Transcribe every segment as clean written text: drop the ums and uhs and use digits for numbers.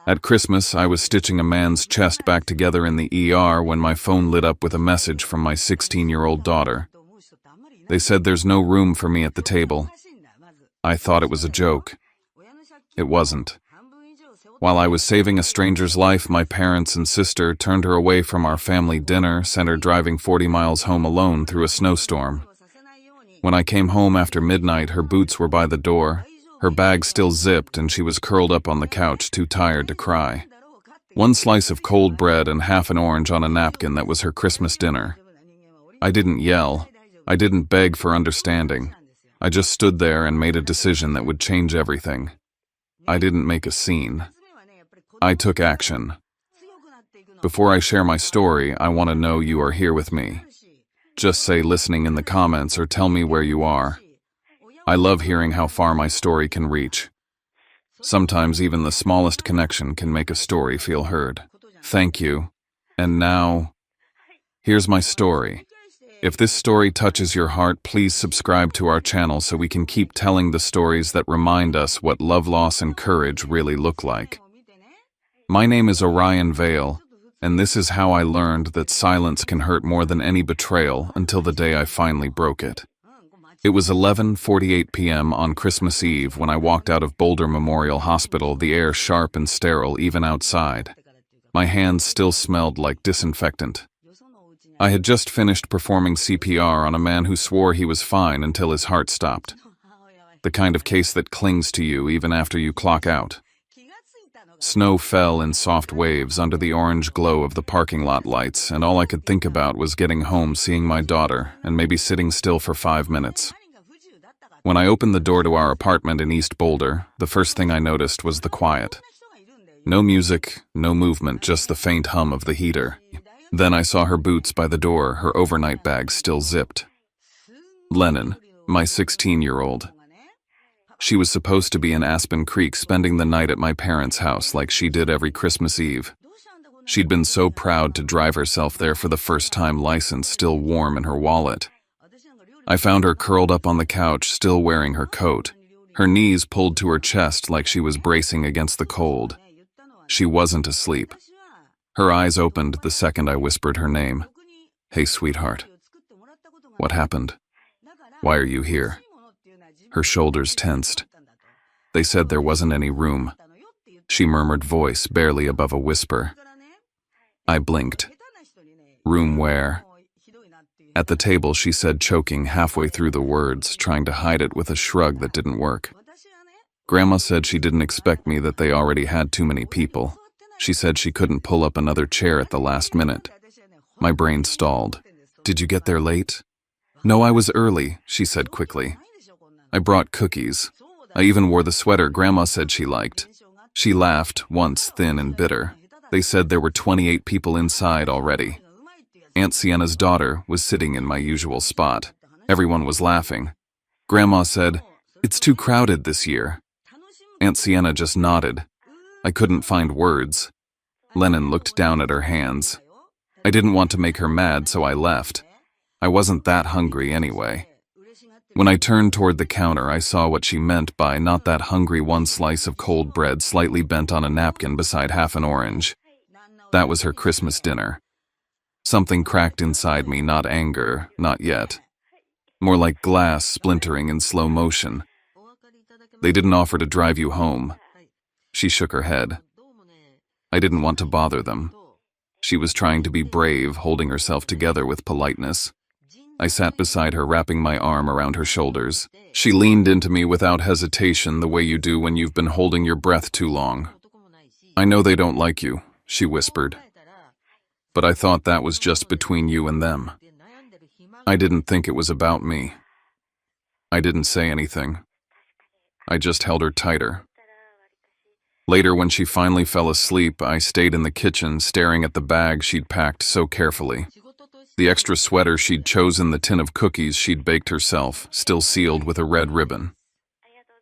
At Christmas, I was stitching a man's chest back together in the ER when my phone lit up with a message from my 16-year-old daughter. They said there's no room for me at the table. I thought it was a joke. It wasn't. While I was saving a stranger's life, my parents and sister turned her away from our family dinner, sent her driving 40 miles home alone through a snowstorm. When I came home after midnight, her boots were by the door, her bag still zipped, and she was curled up on the couch, too tired to cry. One slice of cold bread and half an orange on a napkin, that was her Christmas dinner. I didn't yell. I didn't beg for understanding. I just stood there and made a decision that would change everything. I didn't make a scene. I took action. Before I share my story, I want to know you are here with me. Just say listening in the comments or tell me where you are. I love hearing how far my story can reach. Sometimes even the smallest connection can make a story feel heard. Thank you. And now, here's my story. If this story touches your heart, please subscribe to our channel so we can keep telling the stories that remind us what love, loss, and courage really look like. My name is Orion Vale, and this is how I learned that silence can hurt more than any betrayal until the day I finally broke it. It was 11:48 p.m. on Christmas Eve when I walked out of Boulder Memorial Hospital, the air sharp and sterile even outside. My hands still smelled like disinfectant. I had just finished performing CPR on a man who swore he was fine until his heart stopped. The kind of case that clings to you even after you clock out. Snow fell in soft waves under the orange glow of the parking lot lights, and all I could think about was getting home, seeing my daughter, and maybe sitting still for 5 minutes. When I opened the door to our apartment in East Boulder, the first thing I noticed was the quiet. No music, no movement, just the faint hum of the heater. Then I saw her boots by the door, her overnight bag still zipped. Lennon, my 16-year-old. She was supposed to be in Aspen Creek spending the night at my parents' house like she did every Christmas Eve. She'd been so proud to drive herself there for the first time, license still warm in her wallet. I found her curled up on the couch, still wearing her coat, her knees pulled to her chest like she was bracing against the cold. She wasn't asleep. Her eyes opened the second I whispered her name. Hey, sweetheart. What happened? Why are you here? Her shoulders tensed. They said there wasn't any room. She murmured, voice barely above a whisper. I blinked. Room where? At the table, she said, choking halfway through the words, trying to hide it with a shrug that didn't work. Grandma said she didn't expect me, that they already had too many people. She said she couldn't pull up another chair at the last minute. My brain stalled. Did you get there late? No, I was early, she said quickly. I brought cookies. I even wore the sweater Grandma said she liked. She laughed, once thin and bitter. They said there were 28 people inside already. Aunt Sienna's daughter was sitting in my usual spot. Everyone was laughing. Grandma said, "It's too crowded this year." Aunt Sienna just nodded. I couldn't find words. Lennon looked down at her hands. I didn't want to make her mad, so I left. I wasn't that hungry anyway. When I turned toward the counter, I saw what she meant by not that hungry, one slice of cold bread slightly bent on a napkin beside half an orange. That was her Christmas dinner. Something cracked inside me, not anger, not yet. More like glass splintering in slow motion. They didn't offer to drive you home. She shook her head. I didn't want to bother them. She was trying to be brave, holding herself together with politeness. I sat beside her, wrapping my arm around her shoulders. She leaned into me without hesitation, the way you do when you've been holding your breath too long. I know they don't like you, she whispered. But I thought that was just between you and them. I didn't think it was about me. I didn't say anything. I just held her tighter. Later, when she finally fell asleep, I stayed in the kitchen, staring at the bag she'd packed so carefully. The extra sweater she'd chosen, the tin of cookies she'd baked herself, still sealed with a red ribbon.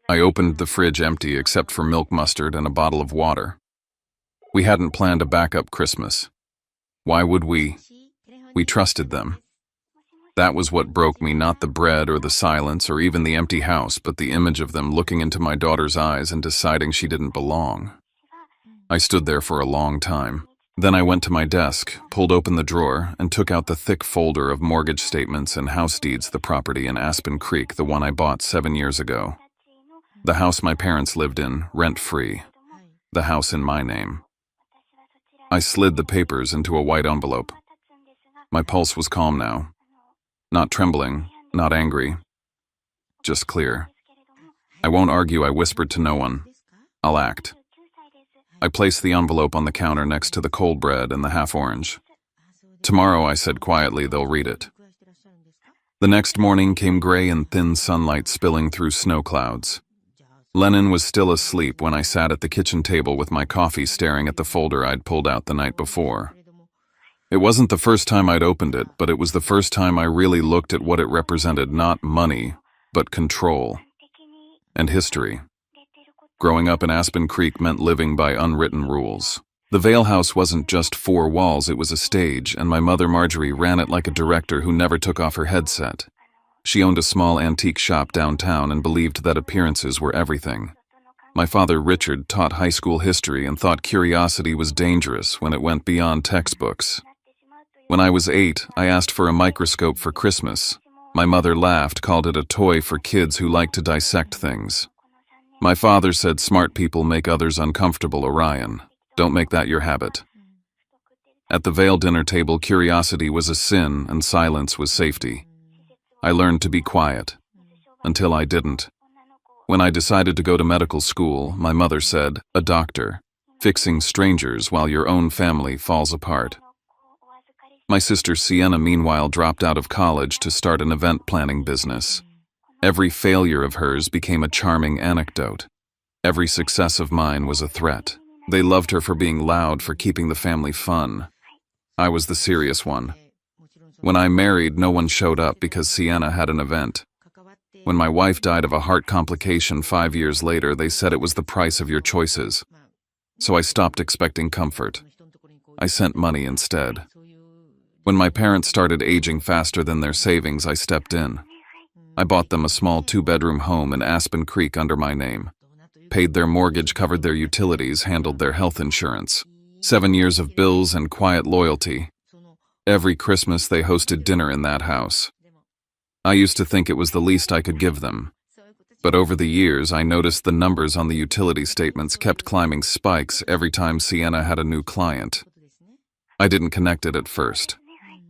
I opened the fridge empty except for milk, mustard, and a bottle of water. We hadn't planned a backup Christmas. Why would we? We trusted them. That was what broke me, not the bread or the silence or even the empty house, but the image of them looking into my daughter's eyes and deciding she didn't belong. I stood there for a long time. Then I went to my desk, pulled open the drawer, and took out the thick folder of mortgage statements and house deeds, the property in Aspen Creek, the one I bought 7 years ago. The house my parents lived in, rent-free. The house in my name. I slid the papers into a white envelope. My pulse was calm now. Not trembling, not angry. Just clear. I won't argue, I whispered to no one. I'll act. I placed the envelope on the counter next to the cold bread and the half-orange. Tomorrow, I said quietly, they'll read it. The next morning came gray and thin sunlight spilling through snow clouds. Lennon was still asleep when I sat at the kitchen table with my coffee, staring at the folder I'd pulled out the night before. It wasn't the first time I'd opened it, but it was the first time I really looked at what it represented, not money, but control and history. Growing up in Aspen Creek meant living by unwritten rules. The Vale House wasn't just 4 walls, it was a stage, and my mother Marjorie ran it like a director who never took off her headset. She owned a small antique shop downtown and believed that appearances were everything. My father Richard taught high school history and thought curiosity was dangerous when it went beyond textbooks. When I was 8, I asked for a microscope for Christmas. My mother laughed, called it a toy for kids who like to dissect things. My father said, smart people make others uncomfortable, Orion. Don't make that your habit. At the Vale dinner table, curiosity was a sin and silence was safety. I learned to be quiet. Until I didn't. When I decided to go to medical school, my mother said, a doctor, fixing strangers while your own family falls apart. My sister Sienna, meanwhile, dropped out of college to start an event planning business. Every failure of hers became a charming anecdote. Every success of mine was a threat. They loved her for being loud, for keeping the family fun. I was the serious one. When I married, no one showed up because Sienna had an event. When my wife died of a heart complication 5 years later, they said it was the price of your choices. So I stopped expecting comfort. I sent money instead. When my parents started aging faster than their savings, I stepped in. I bought them a small 2-bedroom home in Aspen Creek under my name. Paid their mortgage, covered their utilities, handled their health insurance. 7 years of bills and quiet loyalty. Every Christmas they hosted dinner in that house. I used to think it was the least I could give them. But over the years, I noticed the numbers on the utility statements kept climbing spikes every time Sienna had a new client. I didn't connect it at first.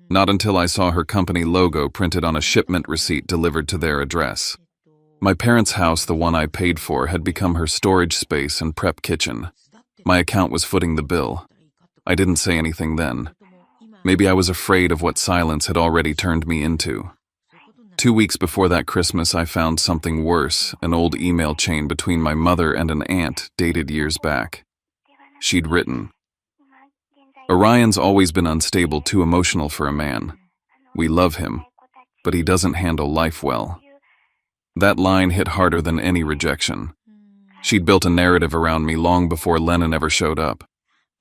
Not until I saw her company logo printed on a shipment receipt delivered to their address. My parents' house, the one I paid for, had become her storage space and prep kitchen. My account was footing the bill. I didn't say anything then. Maybe I was afraid of what silence had already turned me into. 2 weeks before that Christmas, I found something worse, an old email chain between my mother and an aunt dated years back. She'd written, Orion's always been unstable, too emotional for a man. We love him, but he doesn't handle life well. That line hit harder than any rejection. She'd built a narrative around me long before Lennon ever showed up.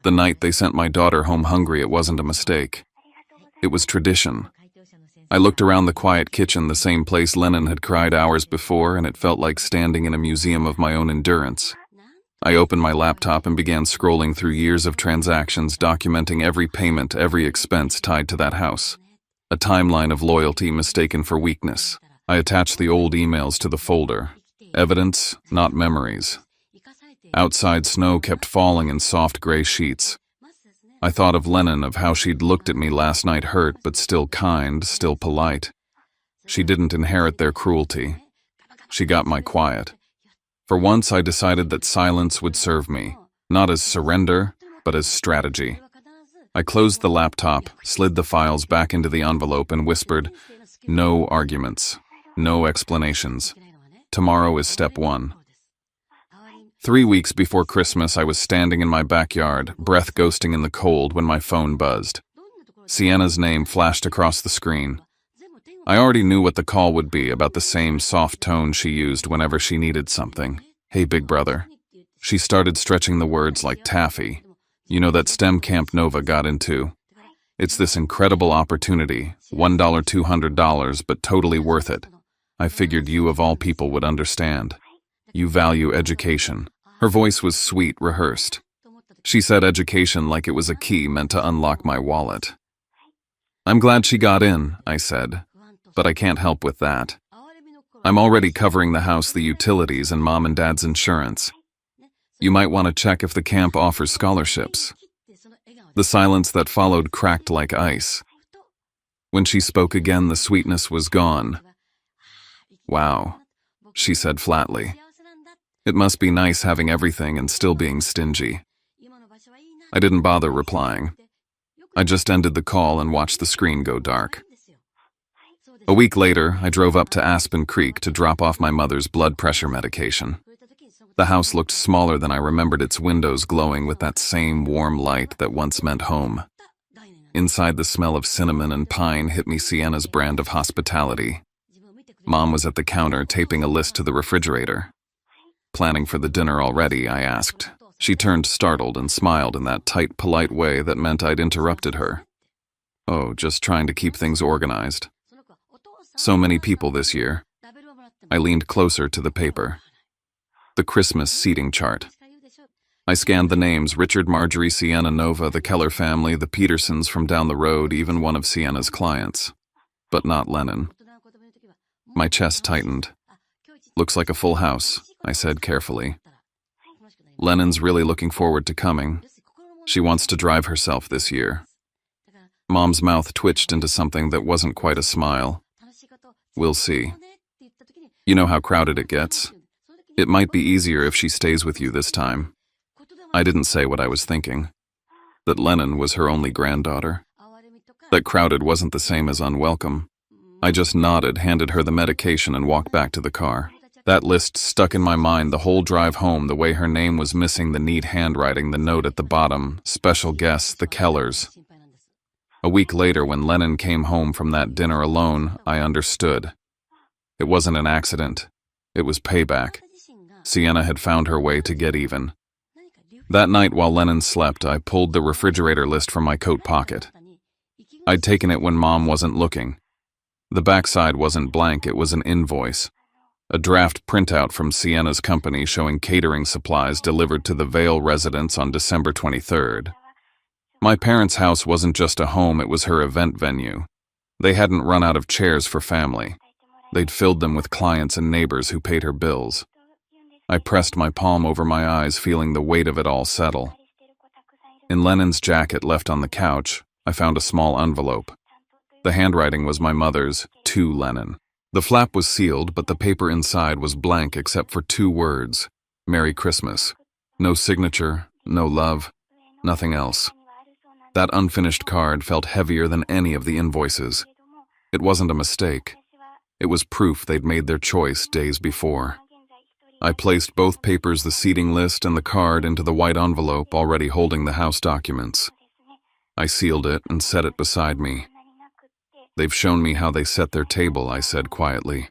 The night they sent my daughter home hungry, it wasn't a mistake. It was tradition. I looked around the quiet kitchen, the same place Lennon had cried hours before, and it felt like standing in a museum of my own endurance. I opened my laptop and began scrolling through years of transactions, documenting every payment, every expense tied to that house. A timeline of loyalty mistaken for weakness. I attached the old emails to the folder. Evidence, not memories. Outside, snow kept falling in soft gray sheets. I thought of Lennon, of how she'd looked at me last night, hurt, but still kind, still polite. She didn't inherit their cruelty. She got my quiet. For once, I decided that silence would serve me, not as surrender, but as strategy. I closed the laptop, slid the files back into the envelope, and whispered, no arguments, no explanations. Tomorrow is step 1. 3 weeks before Christmas, I was standing in my backyard, breath ghosting in the cold, when my phone buzzed. Sienna's name flashed across the screen. I already knew what the call would be, about the same soft tone she used whenever she needed something. Hey, big brother. She started stretching the words like taffy. You know that STEM camp Nova got into? It's this incredible opportunity, $1, $200, but totally worth it. I figured you of all people would understand. You value education. Her voice was sweet, rehearsed. She said education like it was a key meant to unlock my wallet. I'm glad she got in, I said, but I can't help with that. I'm already covering the house, the utilities, and mom and dad's insurance. You might want to check if the camp offers scholarships. The silence that followed cracked like ice. When she spoke again, the sweetness was gone. Wow, she said flatly. It must be nice having everything and still being stingy. I didn't bother replying. I just ended the call and watched the screen go dark. A week later, I drove up to Aspen Creek to drop off my mother's blood pressure medication. The house looked smaller than I remembered, its windows glowing with that same warm light that once meant home. Inside, the smell of cinnamon and pine hit me, Sienna's brand of hospitality. Mom was at the counter taping a list to the refrigerator. Planning for the dinner already, I asked. She turned startled and smiled in that tight, polite way that meant I'd interrupted her. Oh, just trying to keep things organized. So many people this year. I leaned closer to the paper. The Christmas seating chart. I scanned the names: Richard, Marjorie, Sienna, Nova, the Keller family, the Petersons from down the road, even one of Sienna's clients. But not Lennon. My chest tightened. Looks like a full house, I said carefully. Lennon's really looking forward to coming. She wants to drive herself this year. Mom's mouth twitched into something that wasn't quite a smile. We'll see. You know how crowded it gets. It might be easier if she stays with you this time. I didn't say what I was thinking. That Lennon was her only granddaughter. That crowded wasn't the same as unwelcome. I just nodded, handed her the medication, and walked back to the car. That list stuck in my mind the whole drive home, the way her name was missing, the neat handwriting, the note at the bottom, special guests, the Kellers. A week later, when Lennon came home from that dinner alone, I understood. It wasn't an accident. It was payback. Sienna had found her way to get even. That night while Lennon slept, I pulled the refrigerator list from my coat pocket. I'd taken it when Mom wasn't looking. The backside wasn't blank, it was an invoice. A draft printout from Sienna's company showing catering supplies delivered to the Vale residence on December 23rd. My parents' house wasn't just a home, it was her event venue. They hadn't run out of chairs for family. They'd filled them with clients and neighbors who paid her bills. I pressed my palm over my eyes, feeling the weight of it all settle. In Lennon's jacket left on the couch, I found a small envelope. The handwriting was my mother's, to Lennon. The flap was sealed, but the paper inside was blank except for 2 words: Merry Christmas. No signature, no love, nothing else. That unfinished card felt heavier than any of the invoices. It wasn't a mistake. It was proof they'd made their choice days before. I placed both papers, the seating list and the card, into the white envelope already holding the house documents. I sealed it and set it beside me. They've shown me how they set their table, I said quietly.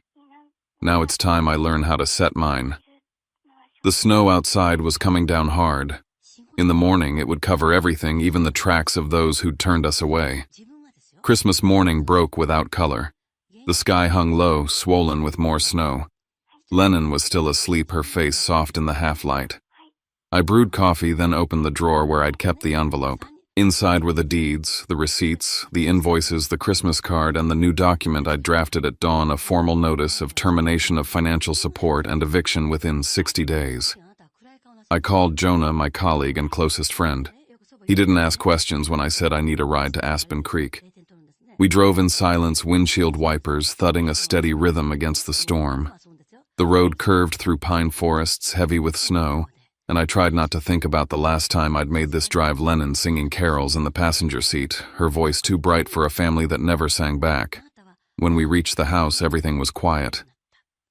Now it's time I learn how to set mine. The snow outside was coming down hard. In the morning, it would cover everything, even the tracks of those who'd turned us away. Christmas morning broke without color. The sky hung low, swollen with more snow. Lennon was still asleep, her face soft in the half-light. I brewed coffee, then opened the drawer where I'd kept the envelope. Inside were the deeds, the receipts, the invoices, the Christmas card, and the new document I'd drafted at dawn, a formal notice of termination of financial support and eviction within 60 days. I called Jonah, my colleague and closest friend. He didn't ask questions when I said I need a ride to Aspen Creek. We drove in silence, windshield wipers thudding a steady rhythm against the storm. The road curved through pine forests heavy with snow, and I tried not to think about the last time I'd made this drive. Lennon singing carols in the passenger seat, her voice too bright for a family that never sang back. When we reached the house, everything was quiet.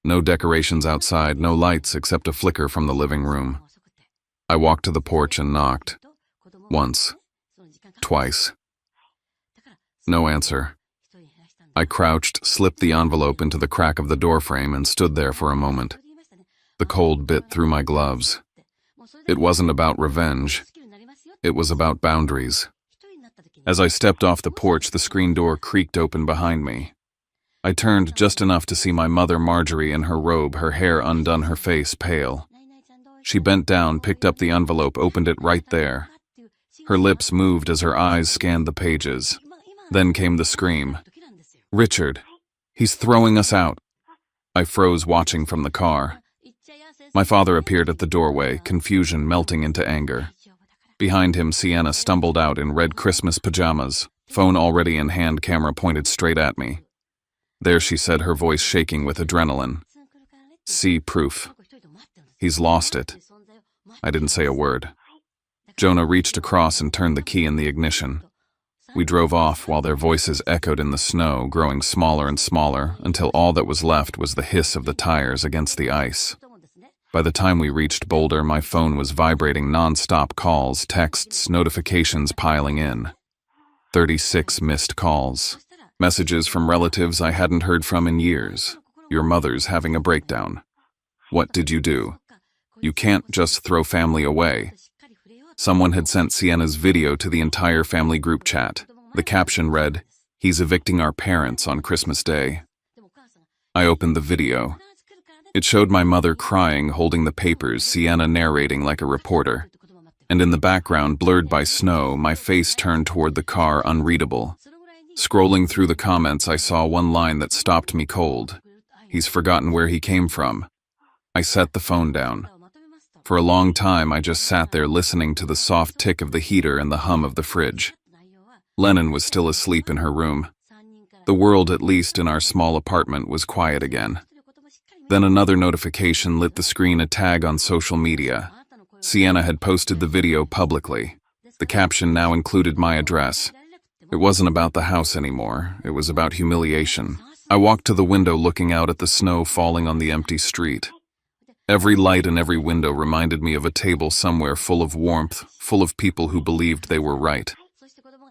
No decorations outside, no lights except a flicker from the living room. I walked to the porch and knocked. Once. Twice. No answer. I crouched, slipped the envelope into the crack of the doorframe, and stood there for a moment. The cold bit through my gloves. It wasn't about revenge. It was about boundaries. As I stepped off the porch, the screen door creaked open behind me. I turned just enough to see my mother Marjorie in her robe, her hair undone, her face pale. She bent down, picked up the envelope, opened it right there. Her lips moved as her eyes scanned the pages. Then came the scream. "Richard, he's throwing us out." I froze, watching from the car. My father appeared at the doorway, confusion melting into anger. Behind him, Sienna stumbled out in red Christmas pajamas, phone already in hand, camera pointed straight at me. There she said, her voice shaking with adrenaline. "See proof. He's lost it." I didn't say a word. Jonah reached across and turned the key in the ignition. We drove off while their voices echoed in the snow, growing smaller and smaller, until all that was left was the hiss of the tires against the ice. By the time we reached Boulder, my phone was vibrating non-stop, calls, texts, notifications piling in. 36 missed calls. Messages from relatives I hadn't heard from in years. "Your mother's having a breakdown. What did you do? You can't just throw family away." Someone had sent Sienna's video to the entire family group chat. The caption read, "He's evicting our parents on Christmas Day." I opened the video. It showed my mother crying, holding the papers, Sienna narrating like a reporter. And in the background, blurred by snow, my face turned toward the car, unreadable. Scrolling through the comments, I saw one line that stopped me cold. "He's forgotten where he came from." I set the phone down. For a long time, I just sat there listening to the soft tick of the heater and the hum of the fridge. Lennon was still asleep in her room. The world, at least in our small apartment, was quiet again. Then another notification lit the screen, a tag on social media. Sienna had posted the video publicly. The caption now included my address. It wasn't about the house anymore. It was about humiliation. I walked to the window, looking out at the snow falling on the empty street. Every light in every window reminded me of a table somewhere full of warmth, full of people who believed they were right.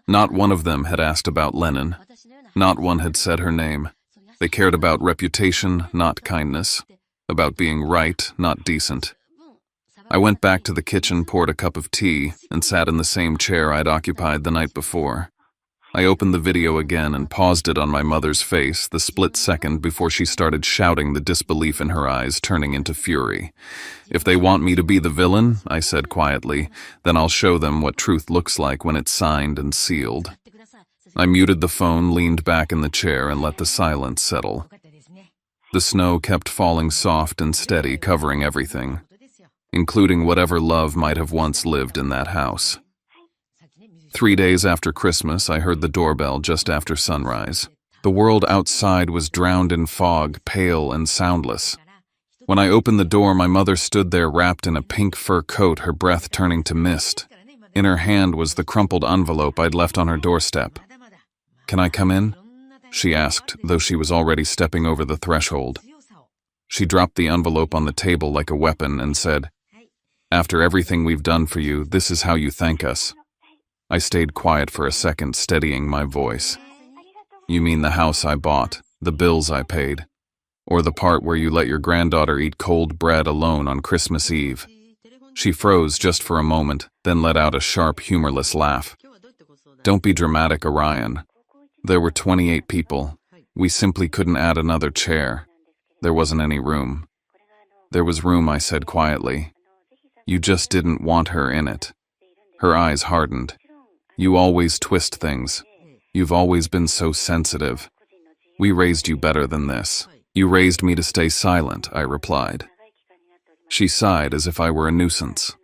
Not one of them had asked about Lennon. Not one had said her name. They cared about reputation, not kindness. About being right, not decent. I went back to the kitchen, poured a cup of tea, and sat in the same chair I'd occupied the night before. I opened the video again and paused it on my mother's face, the split second before she started shouting, the disbelief in her eyes turning into fury. "If they want me to be the villain," I said quietly, "then I'll show them what truth looks like when it's signed and sealed." I muted the phone, leaned back in the chair, and let the silence settle. The snow kept falling soft and steady, covering everything, including whatever love might have once lived in that house. 3 days after Christmas, I heard the doorbell just after sunrise. The world outside was drowned in fog, pale and soundless. When I opened the door, my mother stood there wrapped in a pink fur coat, her breath turning to mist. In her hand was the crumpled envelope I'd left on her doorstep. "Can I come in?" she asked, though she was already stepping over the threshold. She dropped the envelope on the table like a weapon and said, "After everything we've done for you, this is how you thank us." I stayed quiet for a second, steadying my voice. "You mean the house I bought, the bills I paid, or the part where you let your granddaughter eat cold bread alone on Christmas Eve?" She froze just for a moment, then let out a sharp, humorless laugh. "Don't be dramatic, Orion. There were 28 people. We simply couldn't add another chair. There wasn't any room." "There was room," I said quietly. "You just didn't want her in it." Her eyes hardened. "You always twist things. You've always been so sensitive. We raised you better than this." "You raised me to stay silent," I replied. She sighed as if I were a nuisance.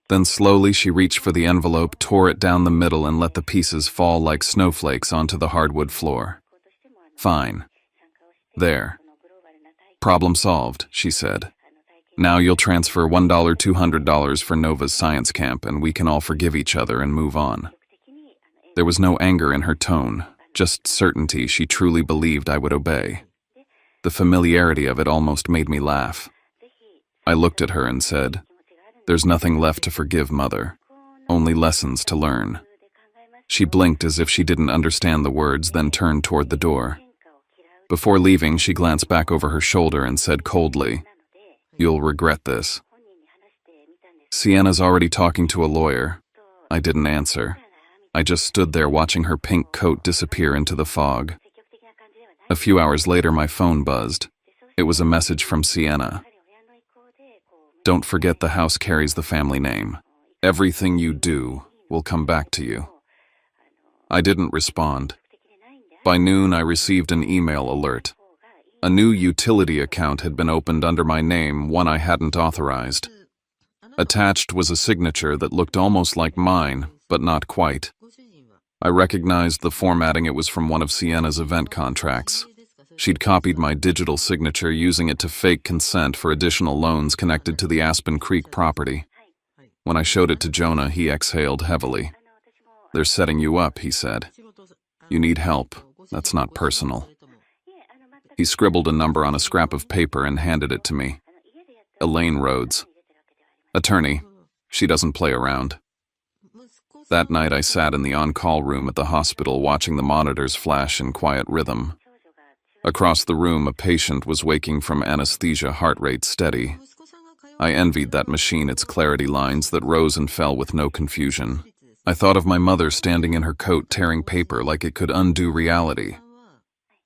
Then slowly she reached for the envelope, tore it down the middle, and let the pieces fall like snowflakes onto the hardwood floor. "Fine. There. Problem solved," she said. "Now you'll transfer $1,200 for Nova's science camp, and we can all forgive each other and move on." There was no anger in her tone, just certainty. She truly believed I would obey. The familiarity of it almost made me laugh. I looked at her and said, "There's nothing left to forgive, Mother. Only lessons to learn." She blinked as if she didn't understand the words, then turned toward the door. Before leaving, she glanced back over her shoulder and said coldly, "You'll regret this." "Sienna's already talking to a lawyer." I didn't answer. I just stood there watching her pink coat disappear into the fog. A few hours later, my phone buzzed. It was a message from Sienna. Don't forget the house carries the family name. Everything you do will come back to you. I didn't respond. By noon, I received an email alert. A new utility account had been opened under my name, one I hadn't authorized. Attached was a signature that looked almost like mine, but not quite. I recognized the formatting. It was from one of Sienna's event contracts. She'd copied my digital signature, using it to fake consent for additional loans connected to the Aspen Creek property. When I showed it to Jonah, he exhaled heavily. They're setting you up, he said. You need help. That's not personal. He scribbled a number on a scrap of paper and handed it to me. Elaine Rhodes. Attorney. She doesn't play around. That night I sat in the on-call room at the hospital watching the monitors flash in quiet rhythm. Across the room, a patient was waking from anesthesia, heart rate steady. I envied that machine, its clarity lines that rose and fell with no confusion. I thought of my mother standing in her coat tearing paper like it could undo reality.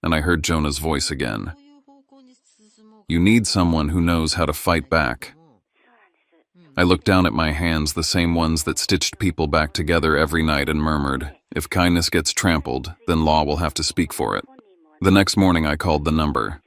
And I heard Jonah's voice again. You need someone who knows how to fight back. I looked down at my hands, the same ones that stitched people back together every night, and murmured, if kindness gets trampled, then law will have to speak for it. The next morning I called the number.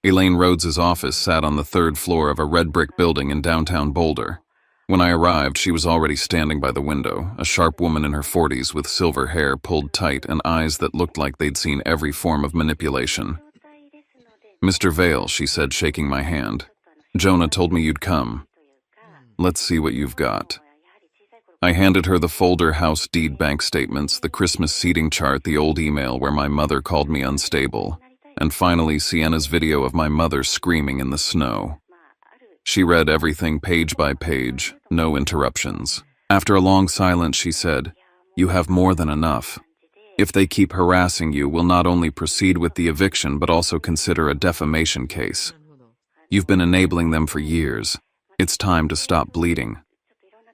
Elaine Rhodes' office sat on the 3rd floor of a red brick building in downtown Boulder. When I arrived, she was already standing by the window, a sharp woman in her 40s with silver hair pulled tight and eyes that looked like they'd seen every form of manipulation. Mr. Vale, she said, shaking my hand. Jonah told me you'd come. Let's see what you've got. I handed her the folder, house deed, bank statements, the Christmas seating chart, the old email where my mother called me unstable, and finally Sienna's video of my mother screaming in the snow. She read everything page by page, no interruptions. After a long silence, she said, you have more than enough. If they keep harassing you, we'll not only proceed with the eviction but also consider a defamation case. You've been enabling them for years. It's time to stop bleeding.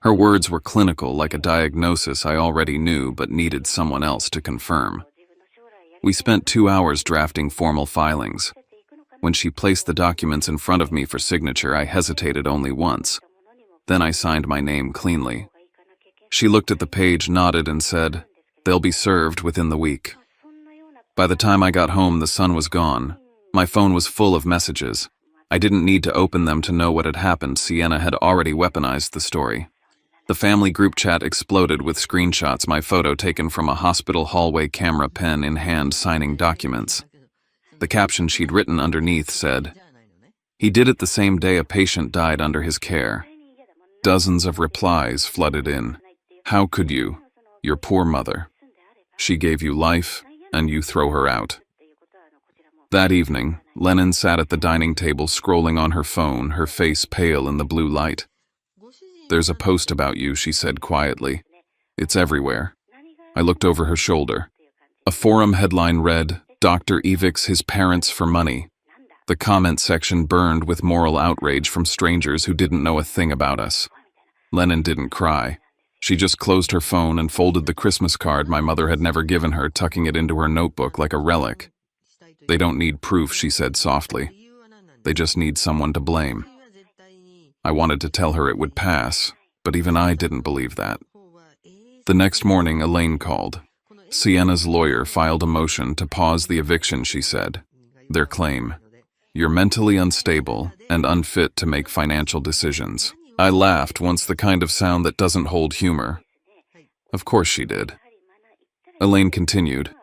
Her words were clinical, like a diagnosis I already knew but needed someone else to confirm. We spent 2 hours drafting formal filings. When she placed the documents in front of me for signature, I hesitated only once. Then I signed my name cleanly. She looked at the page, nodded, and said, they'll be served within the week. By the time I got home, the sun was gone. My phone was full of messages. I didn't need to open them to know what had happened. Sienna had already weaponized the story. The family group chat exploded with screenshots, my photo taken from a hospital hallway camera, pen in hand, signing documents. The caption she'd written underneath said, he did it the same day a patient died under his care. Dozens of replies flooded in. How could you? Your poor mother. She gave you life, and you throw her out. That evening, Lennon sat at the dining table scrolling on her phone, her face pale in the blue light. There's a post about you, she said quietly. It's everywhere. I looked over her shoulder. A forum headline read, Dr. evicts his parents for money. The comment section burned with moral outrage from strangers who didn't know a thing about us. Lennon didn't cry. She just closed her phone and folded the Christmas card my mother had never given her, tucking it into her notebook like a relic. They don't need proof, she said softly. They just need someone to blame. I wanted to tell her it would pass, but even I didn't believe that. The next morning, Elaine called. Sienna's lawyer filed a motion to pause the eviction, she said. Their claim, you're mentally unstable and unfit to make financial decisions. I laughed, once the kind of sound that doesn't hold humor. Of course she did. Elaine continued.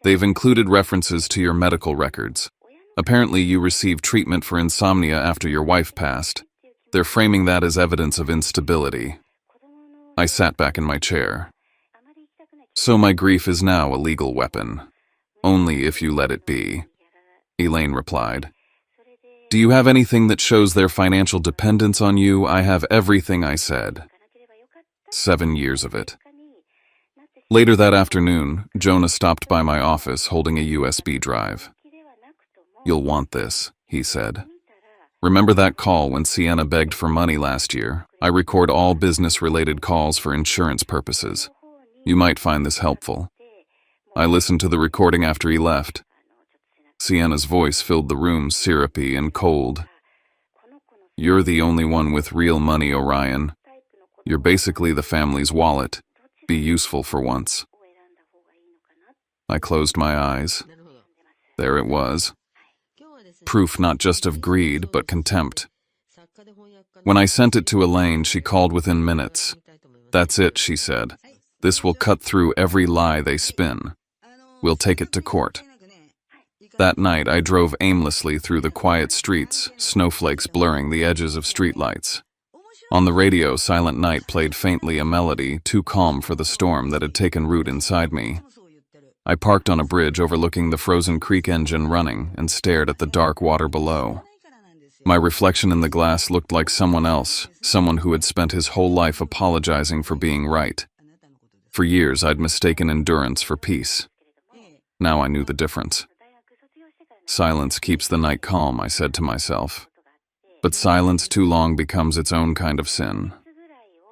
They've included references to your medical records. Apparently you received treatment for insomnia after your wife passed. They're framing that as evidence of instability. I sat back in my chair. So my grief is now a legal weapon. Only if you let it be. Elaine replied. Do you have anything that shows their financial dependence on you? I have everything, I said. 7 years of it. Later that afternoon, Jonah stopped by my office holding a USB drive. You'll want this, he said. Remember that call when Sienna begged for money last year? I record all business-related calls for insurance purposes. You might find this helpful. I listened to the recording after he left. Sienna's voice filled the room, syrupy and cold. You're the only one with real money, Orion. You're basically the family's wallet. Be useful for once. I closed my eyes. There it was. Proof not just of greed, but contempt. When I sent it to Elaine, she called within minutes. That's it, she said. This will cut through every lie they spin. We'll take it to court. That night, I drove aimlessly through the quiet streets, snowflakes blurring the edges of streetlights. On the radio, Silent Night played faintly, a melody too calm for the storm that had taken root inside me. I parked on a bridge overlooking the frozen creek engine running and stared at the dark water below. My reflection in the glass looked like someone else, someone who had spent his whole life apologizing for being right. For years, I'd mistaken endurance for peace. Now I knew the difference. Silence keeps the night calm, I said to myself. But silence too long becomes its own kind of sin.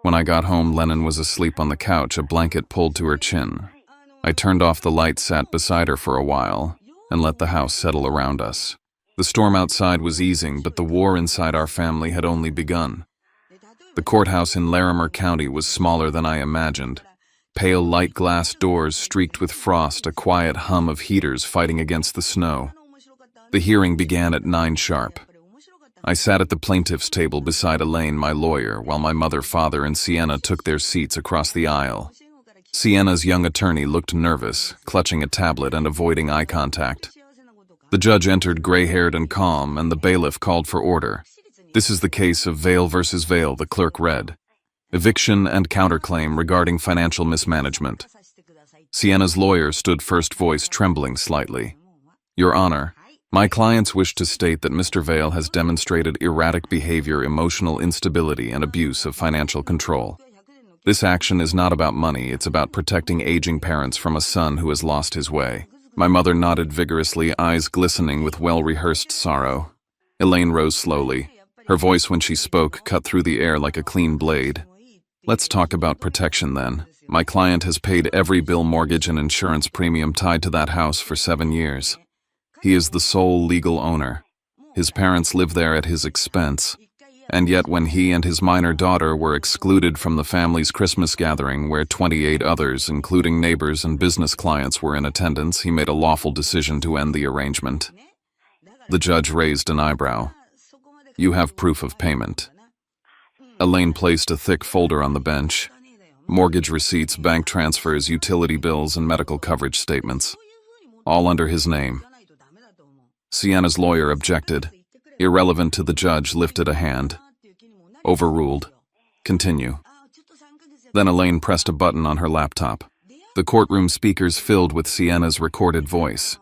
When I got home, Lennon was asleep on the couch, a blanket pulled to her chin. I turned off the light, sat beside her for a while, and let the house settle around us. The storm outside was easing, but the war inside our family had only begun. The courthouse in Larimer County was smaller than I imagined. Pale light glass doors streaked with frost, a quiet hum of heaters fighting against the snow. The hearing began at 9 sharp. I sat at the plaintiff's table beside Elaine, my lawyer, while my mother, father, and Sienna took their seats across the aisle. Sienna's young attorney looked nervous, clutching a tablet and avoiding eye contact. The judge entered, gray-haired and calm, and the bailiff called for order. This is the case of Vale versus Vale, the clerk read. Eviction and counterclaim regarding financial mismanagement. Sienna's lawyer stood first, voice trembling slightly. Your Honor, my clients wish to state that Mr. Vale has demonstrated erratic behavior, emotional instability, and abuse of financial control. This action is not about money, it's about protecting aging parents from a son who has lost his way. My mother nodded vigorously, eyes glistening with well-rehearsed sorrow. Elaine rose slowly. Her voice when she spoke cut through the air like a clean blade. Let's talk about protection then. My client has paid every bill, mortgage, and insurance premium tied to that house for 7 years. He is the sole legal owner. His parents live there at his expense. And yet when he and his minor daughter were excluded from the family's Christmas gathering, where 28 others, including neighbors and business clients, were in attendance, he made a lawful decision to end the arrangement. The judge raised an eyebrow. You have proof of payment. Elaine placed a thick folder on the bench. Mortgage receipts, bank transfers, utility bills, and medical coverage statements. All under his name. Sienna's lawyer objected. Irrelevant to the judge, lifted a hand. Overruled. Continue. Then Elaine pressed a button on her laptop. The courtroom speakers filled with Sienna's recorded voice.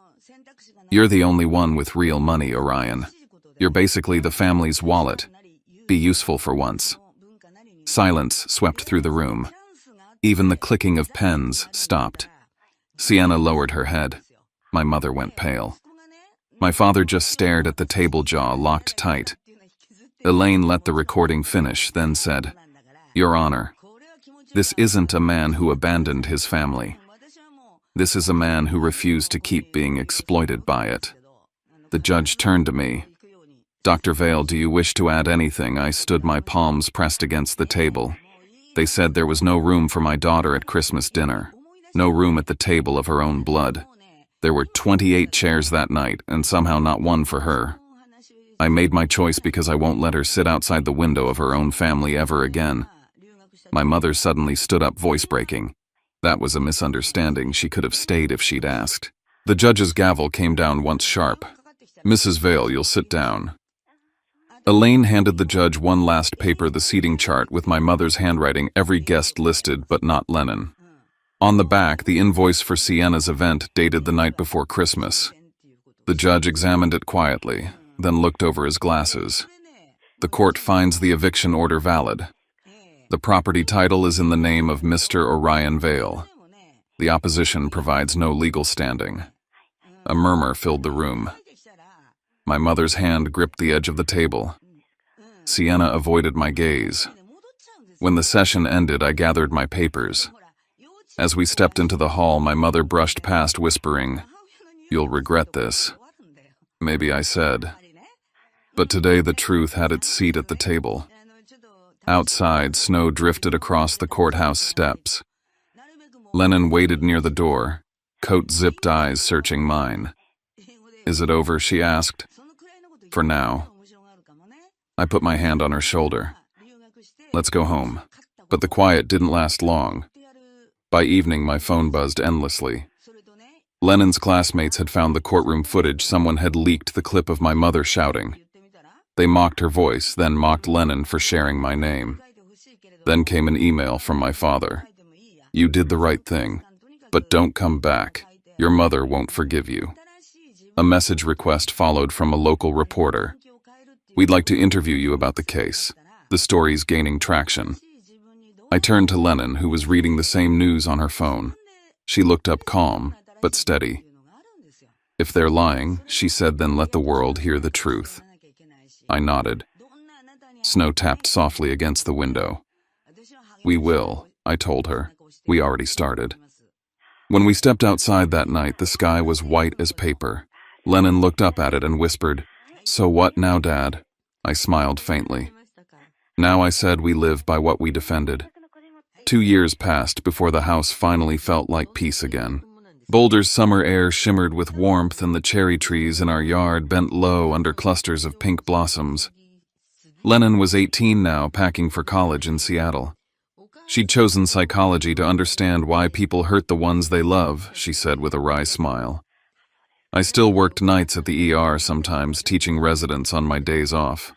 You're the only one with real money, Orion. You're basically the family's wallet. Be useful for once. Silence swept through the room. Even the clicking of pens stopped. Sienna lowered her head. My mother went pale. My father just stared at the table, jaw locked tight. Elaine let the recording finish, then said, Your Honor, this isn't a man who abandoned his family. This is a man who refused to keep being exploited by it. The judge turned to me. Dr. Vale, do you wish to add anything? I stood, my palms pressed against the table. They said there was no room for my daughter at Christmas dinner. No room at the table of her own blood. There were 28 chairs that night, and somehow not one for her. I made my choice because I won't let her sit outside the window of her own family ever again. My mother suddenly stood up, voice breaking. That was a misunderstanding. She could have stayed if she'd asked. The judge's gavel came down once sharp. Mrs. Vale, you'll sit down. Elaine handed the judge one last paper, the seating chart with my mother's handwriting, every guest listed but not Lennon. On the back, the invoice for Sienna's event dated the night before Christmas. The judge examined it quietly, then looked over his glasses. The court finds the eviction order valid. The property title is in the name of Mr. Orion Vale. The opposition provides no legal standing. A murmur filled the room. My mother's hand gripped the edge of the table. Sienna avoided my gaze. When the session ended, I gathered my papers. As we stepped into the hall, my mother brushed past, whispering, "You'll regret this." Maybe I said. But today the truth had its seat at the table. Outside, snow drifted across the courthouse steps. Lennon waited near the door, coat-zipped eyes searching mine. "Is it over?" she asked. "For now." I put my hand on her shoulder. "Let's go home." But the quiet didn't last long. By evening, my phone buzzed endlessly. Lennon's classmates had found the courtroom footage. Someone had leaked the clip of my mother shouting. They mocked her voice, then mocked Lennon for sharing my name. Then came an email from my father. "You did the right thing, but don't come back. Your mother won't forgive you." A message request followed from a local reporter. "We'd like to interview you about the case. The story's gaining traction." I turned to Lennon, who was reading the same news on her phone. She looked up calm, but steady. "If they're lying," she said, "then let the world hear the truth." I nodded. Snow tapped softly against the window. "We will," I told her. "We already started." When we stepped outside that night, the sky was white as paper. Lennon looked up at it and whispered, "So what now, Dad?" I smiled faintly. "Now," I said, "we live by what we defended." 2 years passed before the house finally felt like peace again. Boulder's summer air shimmered with warmth, and the cherry trees in our yard bent low under clusters of pink blossoms. Lennon was 18 now, packing for college in Seattle. She'd chosen psychology to understand why people hurt the ones they love, she said with a wry smile. I still worked nights at the ER sometimes, teaching residents on my days off.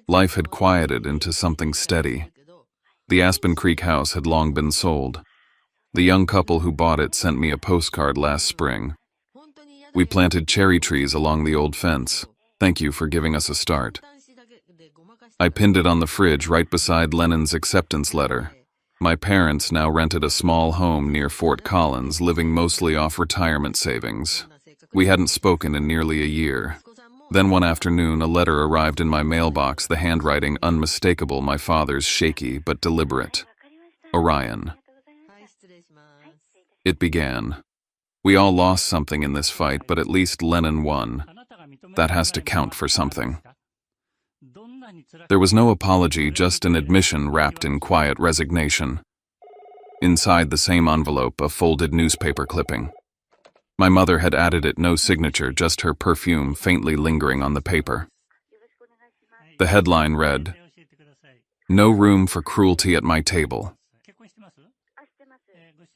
Life had quieted into something steady. The Aspen Creek house had long been sold. The young couple who bought it sent me a postcard last spring. "We planted cherry trees along the old fence. Thank you for giving us a start." I pinned it on the fridge right beside Lennon's acceptance letter. My parents now rented a small home near Fort Collins, living mostly off retirement savings. We hadn't spoken in nearly a year. Then one afternoon, a letter arrived in my mailbox, the handwriting unmistakable, my father's, shaky but deliberate. "Orion." It began. "We all lost something in this fight, but at least Lennon won. That has to count for something." There was no apology, just an admission wrapped in quiet resignation. Inside the same envelope, a folded newspaper clipping. My mother had added it, no signature, just her perfume faintly lingering on the paper. The headline read, "No room for cruelty at my table."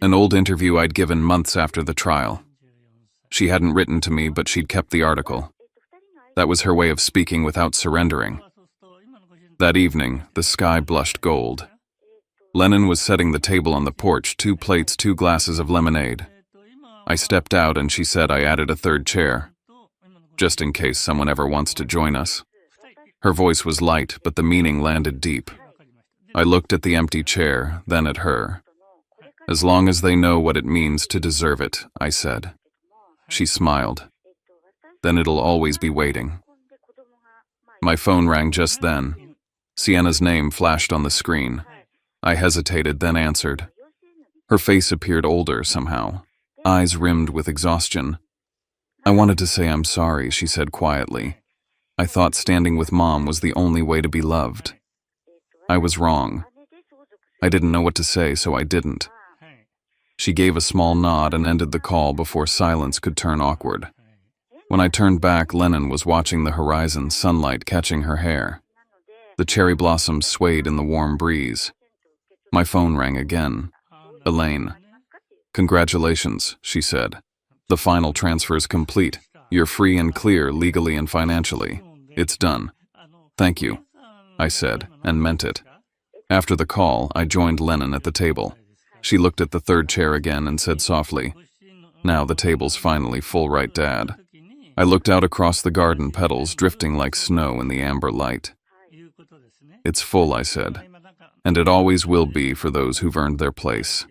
An old interview I'd given months after the trial. She hadn't written to me, but she'd kept the article. That was her way of speaking without surrendering. That evening, the sky blushed gold. Lennon was setting the table on the porch, 2 plates, 2 glasses of lemonade. I stepped out and she said I added a 3rd chair, just in case someone ever wants to join us. Her voice was light, but the meaning landed deep. I looked at the empty chair, then at her. "As long as they know what it means to deserve it," I said. She smiled. "Then it'll always be waiting." My phone rang just then. Sienna's name flashed on the screen. I hesitated, then answered. Her face appeared older somehow, eyes rimmed with exhaustion. "I wanted to say I'm sorry," she said quietly. "I thought standing with Mom was the only way to be loved. I was wrong. I didn't know what to say, so I didn't." She gave a small nod and ended the call before silence could turn awkward. When I turned back, Lennon was watching the horizon, sunlight catching her hair. The cherry blossoms swayed in the warm breeze. My phone rang again. "Elaine." "Congratulations," she said. "The final transfer's complete. You're free and clear, legally and financially. It's done." "Thank you," I said, and meant it. After the call, I joined Lennon at the table. She looked at the 3rd chair again and said softly, "Now the table's finally full, right, Dad?" I looked out across the garden, petals drifting like snow in the amber light. "It's full," I said, "and it always will be for those who've earned their place."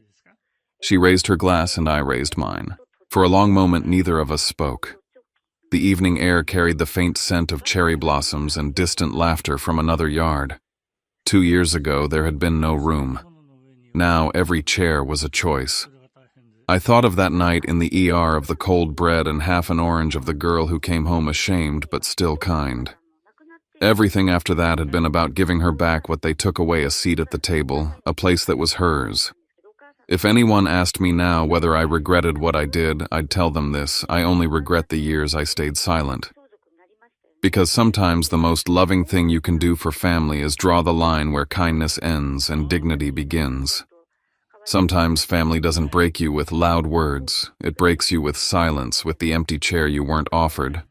She raised her glass and I raised mine. For a long moment, neither of us spoke. The evening air carried the faint scent of cherry blossoms and distant laughter from another yard. 2 years ago, there had been no room. Now every chair was a choice. I thought of that night in the ER, of the cold bread and half an orange, of the girl who came home ashamed but still kind. Everything after that had been about giving her back what they took away: a seat at the table, a place that was hers. If anyone asked me now whether I regretted what I did, I'd tell them this: I only regret the years I stayed silent. Because sometimes the most loving thing you can do for family is draw the line where kindness ends and dignity begins. Sometimes family doesn't break you with loud words, it breaks you with silence, with the empty chair you weren't offered.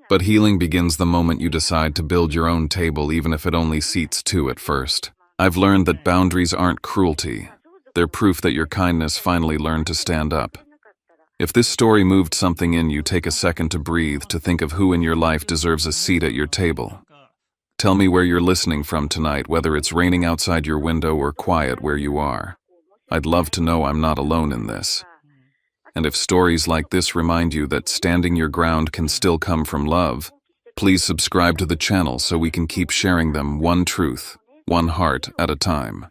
But healing begins the moment you decide to build your own table, even if it only seats two at first. I've learned that boundaries aren't cruelty. They're proof that your kindness finally learned to stand up. If this story moved something in you, take a second to breathe, to think of who in your life deserves a seat at your table. Tell me where you're listening from tonight, whether it's raining outside your window or quiet where you are. I'd love to know I'm not alone in this. And if stories like this remind you that standing your ground can still come from love, please subscribe to the channel so we can keep sharing them, one truth, one heart at a time.